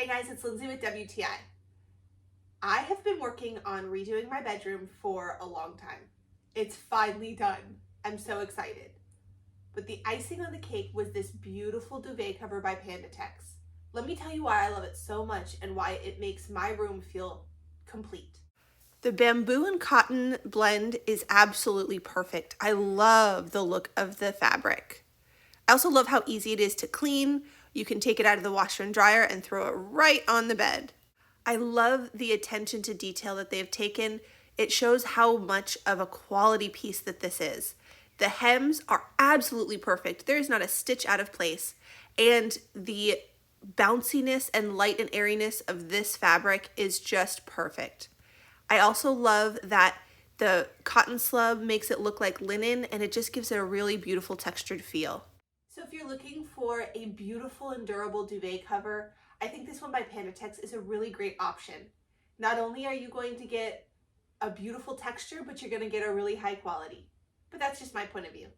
Hey guys, it's Lindsay with WTI. I have been working on redoing my bedroom for a long time. It's finally done. I'm so excited. But the icing on the cake was this beautiful duvet cover by PANDATEX. Let me tell you why I love it so much and why it makes my room feel complete. The bamboo and cotton blend is absolutely perfect. I love the look of the fabric. I also love how easy it is to clean. You can take it out of the washer and dryer and throw it right on the bed. I love the attention to detail that they've taken. It shows how much of a quality piece that this is. The hems are absolutely perfect. There's not a stitch out of place. And the bounciness and light and airiness of this fabric is just perfect. I also love that the cotton slub makes it look like linen, and it just gives it a really beautiful textured feel. So if you're looking for a beautiful and durable duvet cover, I think this one by PANDATEX is a really great option. Not only are you going to get a beautiful texture, but you're going to get a really high quality. But that's just my point of view.